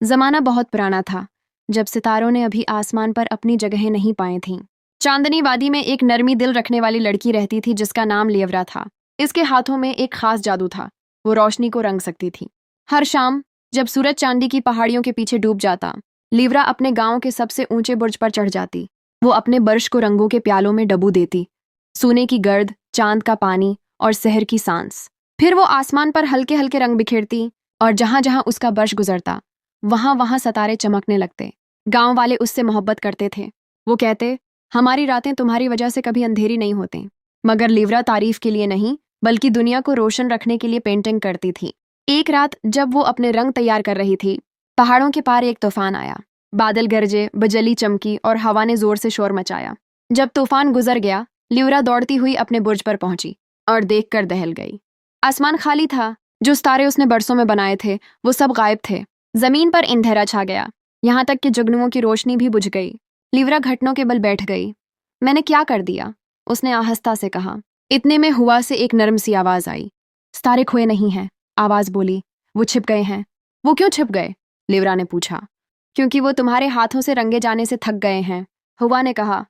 जमाना बहुत पुराना था, जब सितारों ने अभी आसमान पर अपनी जगहें नहीं पाई थीं। चांदनी वादी में एक नरमी दिल रखने वाली लड़की रहती थी जिसका नाम लेवरा था। इसके हाथों में एक खास जादू था, वो रोशनी को रंग सकती थी। हर शाम जब सूरज चांदी की पहाड़ियों के पीछे डूब जाता, लेवरा अपने गांव के सबसे ऊंचे बुर्ज पर चढ़ जाती। वो अपने बर्श को रंगों के प्यालों में डबू देती, सोने की गर्द, चांद का पानी और शहर की सांस। फिर वो आसमान पर हल्के हल्के रंग बिखेरती, और जहां जहां उसका बर्श गुजरता वहां वहां सितारे चमकने लगते। गांव वाले उससे मोहब्बत करते थे। वो कहते, हमारी रातें तुम्हारी वजह से कभी अंधेरी नहीं होती। मगर लिवरा तारीफ के लिए नहीं, बल्कि दुनिया को रोशन रखने के लिए पेंटिंग करती थी। एक रात जब वो अपने रंग तैयार कर रही थी, पहाड़ों के पार एक तूफान आया। बादल गरजे, बिजली चमकी और हवा ने जोर से शोर मचाया। जब तूफान गुजर गया, लिवरा दौड़ती हुई अपने बुर्ज पर पहुंची और देखकर दहल गई। आसमान खाली था। जो सितारे उसने बरसों में बनाए थे वो सब गायब थे। जमीन पर अंधेरा छा गया, यहाँ तक कि जुगनुओं की रोशनी भी बुझ गई। लिवरा घुटनों के बल बैठ गई। मैंने क्या कर दिया, उसने आहिस्ता से कहा। इतने में हुआ से एक नरम सी आवाज आई। सितारे खोए नहीं हैं, आवाज बोली, वो छिप गए हैं। वो क्यों छिप गए? लिवरा ने पूछा। क्योंकि वो तुम्हारे हाथों से रंगे जाने से थक गए हैं, हुआ ने कहा।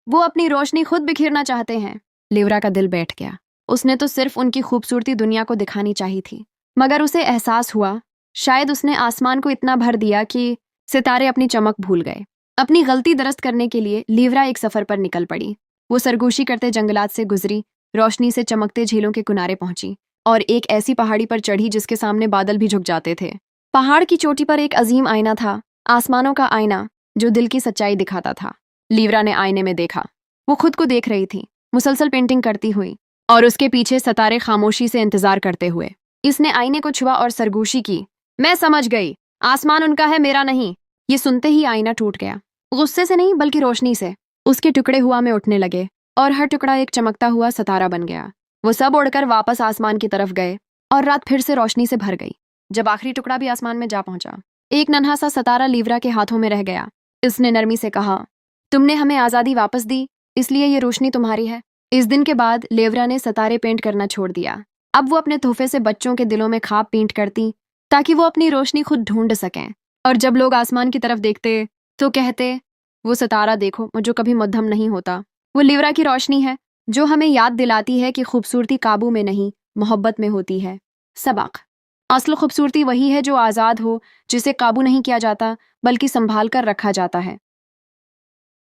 वो अपनी रोशनी खुद बिखेरना चाहते हैं। लिवरा का दिल बैठ गया। उसने तो सिर्फ उनकी खूबसूरती दुनिया को दिखानी चाहिए थी, मगर उसे एहसास हुआ शायद उसने आसमान को इतना भर दिया कि सितारे अपनी चमक भूल गए। अपनी गलती दुरुस्त करने के लिए लिवरा एक सफर पर निकल पड़ी। वो सरगोशी करते जंगलात से गुजरी, रोशनी से चमकते झीलों के किनारे पहुंची और एक ऐसी पहाड़ी पर चढ़ी जिसके सामने बादल भी झुक जाते थे। पहाड़ की चोटी पर एक अजीम आईना था, आसमानों का आईना जो दिल की सच्चाई दिखाता था। लिवरा ने आईने में देखा। वो खुद को देख रही थी, मुसलसल पेंटिंग करती हुई, और उसके पीछे सितारे खामोशी से इंतजार करते हुए। इसने आईने को छुआ और सरगोशी की। मैं समझ गई, आसमान उनका है, मेरा नहीं। ये सुनते ही आईना टूट गया, गुस्से से नहीं बल्कि रोशनी से। उसके टुकड़े हुआ में उठने लगे और हर टुकड़ा एक चमकता हुआ सितारा बन गया। वो सब उड़कर वापस आसमान की तरफ गए और रात फिर से रोशनी से भर गई। जब आखिरी टुकड़ा भी आसमान में जा पहुंचा, एक नन्हा सा सितारा लिवरा के हाथों में रह गया। इसने नरमी से कहा, तुमने हमें आजादी वापस दी, इसलिए ये रोशनी तुम्हारी है। इस दिन के बाद लेवरा ने सितारे पेंट करना छोड़ दिया। अब वो अपने तोहफे से बच्चों के दिलों में खाब पेंट करती, ताकि वो अपनी रोशनी खुद ढूंढ सकें। और जब लोग आसमान की तरफ देखते तो कहते, वो सितारा देखो जो कभी मध्यम नहीं होता। वो लिवरा की रोशनी है जो हमें याद दिलाती है कि खूबसूरती काबू में नहीं, मोहब्बत में होती है। सबक, असल खूबसूरती वही है जो आज़ाद हो, जिसे काबू नहीं किया जाता बल्कि संभाल कर रखा जाता है।